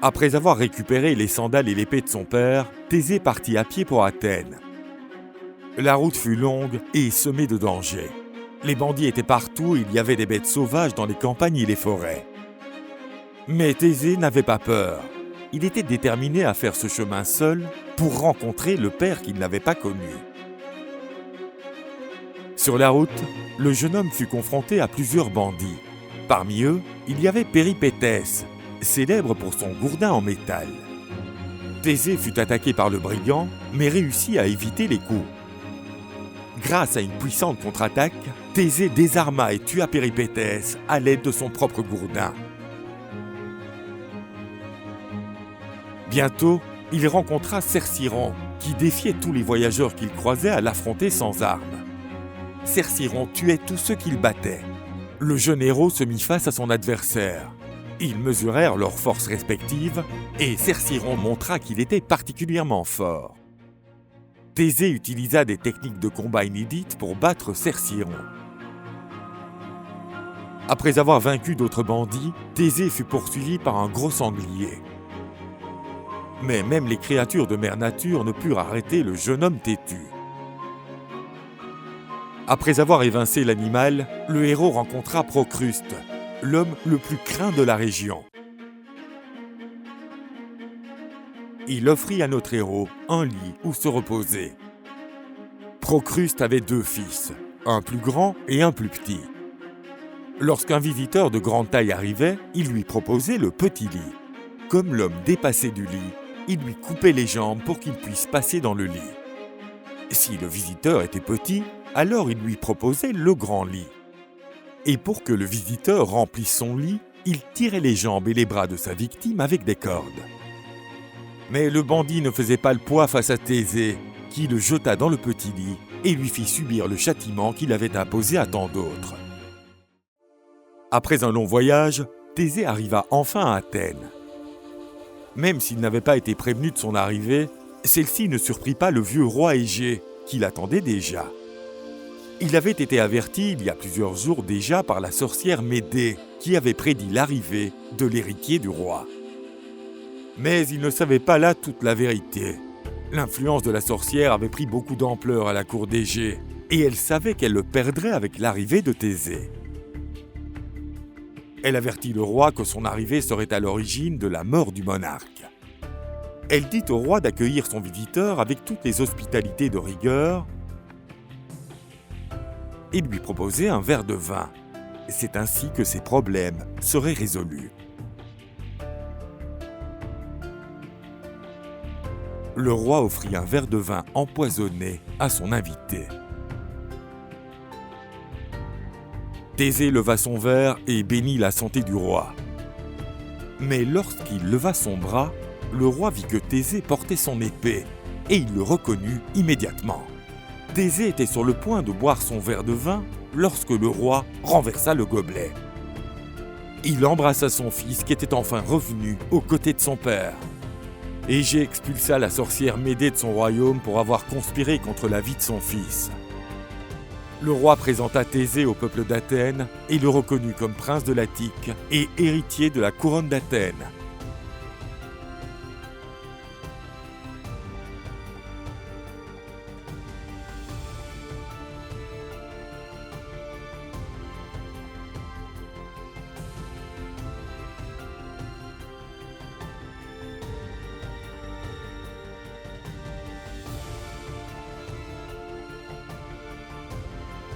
Après avoir récupéré les sandales et l'épée de son père, Thésée partit à pied pour Athènes. La route fut longue et semée de dangers. Les bandits étaient partout et il y avait des bêtes sauvages dans les campagnes et les forêts. Mais Thésée n'avait pas peur. Il était déterminé à faire ce chemin seul pour rencontrer le père qu'il n'avait pas connu. Sur la route, le jeune homme fut confronté à plusieurs bandits. Parmi eux, il y avait Péripétès, célèbre pour son gourdin en métal. Thésée fut attaqué par le brigand, mais réussit à éviter les coups. Grâce à une puissante contre-attaque, Thésée désarma et tua Péripétès à l'aide de son propre gourdin. Bientôt, il rencontra Cercyron, qui défiait tous les voyageurs qu'il croisait à l'affronter sans armes. Cercyron tuait tous ceux qu'il battait. Le jeune héros se mit face à son adversaire. Ils mesurèrent leurs forces respectives et Cercyron montra qu'il était particulièrement fort. Thésée utilisa des techniques de combat inédites pour battre Cercyron. Après avoir vaincu d'autres bandits, Thésée fut poursuivi par un gros sanglier. Mais même les créatures de mère nature ne purent arrêter le jeune homme têtu. Après avoir évincé l'animal, le héros rencontra Procruste, l'homme le plus craint de la région. Il offrit à notre héros un lit où se reposer. Procruste avait 2 fils, un plus grand et un plus petit. Lorsqu'un visiteur de grande taille arrivait, il lui proposait le petit lit. Comme l'homme dépassait du lit, il lui coupait les jambes pour qu'il puisse passer dans le lit. Si le visiteur était petit, alors il lui proposait le grand lit. Et pour que le visiteur remplisse son lit, il tirait les jambes et les bras de sa victime avec des cordes. Mais le bandit ne faisait pas le poids face à Thésée, qui le jeta dans le petit lit et lui fit subir le châtiment qu'il avait imposé à tant d'autres. Après un long voyage, Thésée arriva enfin à Athènes. Même s'il n'avait pas été prévenu de son arrivée, celle-ci ne surprit pas le vieux roi Égée, qui l'attendait déjà. Il avait été averti il y a plusieurs jours déjà par la sorcière Médée, qui avait prédit l'arrivée de l'héritier du roi. Mais il ne savait pas là toute la vérité. L'influence de la sorcière avait pris beaucoup d'ampleur à la cour d'Égée, et elle savait qu'elle le perdrait avec l'arrivée de Thésée. Elle avertit le roi que son arrivée serait à l'origine de la mort du monarque. Elle dit au roi d'accueillir son visiteur avec toutes les hospitalités de rigueur et lui proposer un verre de vin. C'est ainsi que ses problèmes seraient résolus. Le roi offrit un verre de vin empoisonné à son invité. Thésée leva son verre et bénit la santé du roi. Mais lorsqu'il leva son bras, le roi vit que Thésée portait son épée et il le reconnut immédiatement. Thésée était sur le point de boire son verre de vin lorsque le roi renversa le gobelet. Il embrassa son fils qui était enfin revenu aux côtés de son père. Égée expulsa la sorcière Médée de son royaume pour avoir conspiré contre la vie de son fils. Le roi présenta Thésée au peuple d'Athènes et le reconnut comme prince de l'Attique et héritier de la couronne d'Athènes.